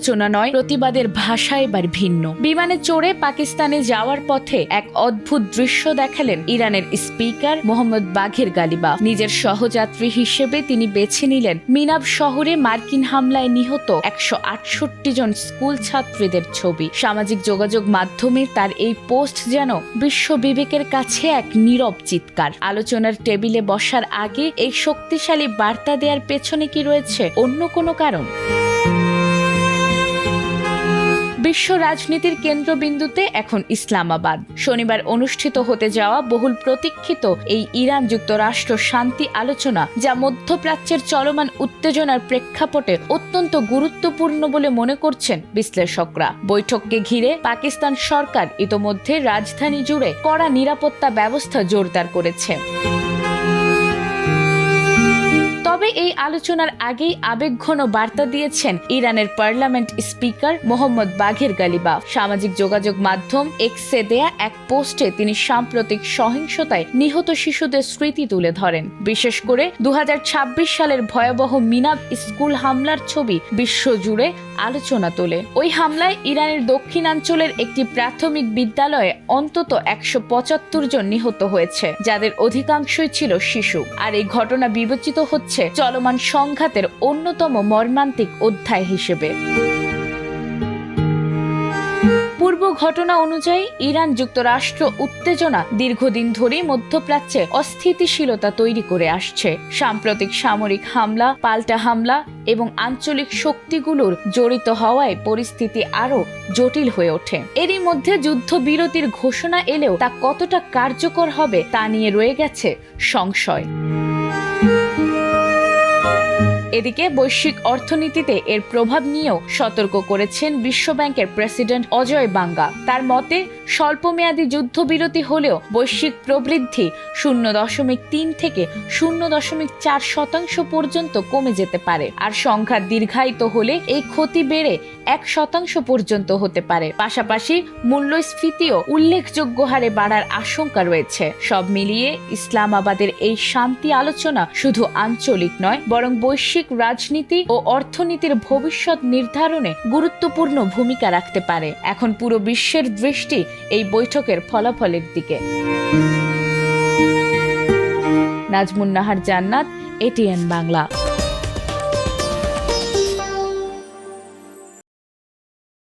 আলোচনা নয়, প্রতিবাদের ভাষা এবার ভিন্ন। বিমানে চড়ে পাকিস্তানে যাওয়ার পথে এক অদ্ভুত দৃশ্য দেখালেন ইরানের স্পিকার মোহাম্মদ বাঘের গালিবাফ। নিজের সহযাত্রী হিসেবে তিনি বেছে নিলেন মিনাব শহরে মার্কিন হামলায় নিহত 168 জন স্কুল ছাত্রীদের ছবি। সামাজিক যোগাযোগ মাধ্যমে তার এই পোস্ট যেন বিশ্ব বিবেকের কাছে এক নীরব চিৎকার। আলোচনার টেবিলে বসার আগে এই শক্তিশালী বার্তা দেওয়ার পেছনে কি রয়েছে অন্য কোনো কারণ? বিশ্ব রাজনীতির কেন্দ্রবিন্দুতে এখন ইসলামাবাদ। শনিবার অনুষ্ঠিত হতে যাওয়া বহুল প্রতীক্ষিত এই ইরান যুক্তরাষ্ট্র শান্তি আলোচনা, যা মধ্যপ্রাচ্যের চলমান উত্তেজনার প্রেক্ষাপটে অত্যন্ত গুরুত্বপূর্ণ বলে মনে করছেন বিশ্লেষকরা। বৈঠককে ঘিরে পাকিস্তান সরকার ইতোমধ্যে রাজধানী জুড়ে কড়া নিরাপত্তা ব্যবস্থা জোরদার করেছে। তবে এই আলোচনার আগেই আবেগঘন বার্তা দিয়েছেন ইরানের পার্লামেন্ট স্পিকার মোহাম্মদ বাঘের গালিবাফ। সামাজিক যোগাযোগ মাধ্যম এক্সে দেয়া এক পোস্টে তিনি সাম্প্রতিক সহিংসতায় নিহত শিশুদের স্মৃতি তুলে ধরেন। বিশেষ করে 2026 সালের ভয়াবহ মিনাব স্কুল হামলার ছবি বিশ্বজুড়ে আলোচনা তোলে। ওই হামলায় ইরানের দক্ষিণাঞ্চলের একটি প্রাথমিক বিদ্যালয়ে অন্তত 175 জন নিহত হয়েছে, যাদের অধিকাংশই ছিল শিশু। আর এই ঘটনা বিবেচিত হচ্ছে চলমান সংঘাতের অন্যতম মর্মান্তিক অধ্যায় হিসেবে। পূর্ব ঘটনা অনুযায়ী ইরান যুক্তরাষ্ট্র উত্তেজনা দীর্ঘদিন ধরেই মধ্যপ্রাচ্যে অস্থিতিশীলতা তৈরি করে আসছে। সাম্প্রতিক সামরিক হামলা, পাল্টা হামলা এবং আঞ্চলিক শক্তিগুলোর জড়িত হওয়ায় পরিস্থিতি আরও জটিল হয়ে ওঠে। এরই মধ্যে যুদ্ধবিরতির ঘোষণা এলেও তা কতটা কার্যকর হবে তা নিয়ে রয়ে গেছে সংশয়। এদিকে বৈশ্বিক অর্থনীতিতে এর প্রভাব নিয়েও সতর্ক করেছেন বিশ্বব্যাংকের প্রেসিডেন্ট অজয় বাঙ্গা। তার মতে, স্বল্পমেয়াদী যুদ্ধবিরতি হলেও বৈশ্বিক প্রবৃদ্ধি 0.3 থেকে 0.4% পর্যন্ত কমে যেতে পারে। আর সংঘাত দীর্ঘায়িত হলে এই ক্ষতি বেড়ে 1% পর্যন্ত হতে পারে। পাশাপাশি মূল্যস্ফীতিও উল্লেখযোগ্য হারে বাড়ার আশঙ্কা রয়েছে। সব মিলিয়ে ইসলামাবাদের এই শান্তি আলোচনা শুধু আঞ্চলিক নয়, বরং বৈশ্বিক রাজনীতি ও অর্থনীতির ভবিষ্যৎ নির্ধারণে গুরুত্বপূর্ণ ভূমিকা রাখতে পারে। এখন পুরো বিশ্বের দৃষ্টি এই বৈঠকের ফলাফলের দিকে। নাজমুন নাহার জান্নাত, এটিএন বাংলা।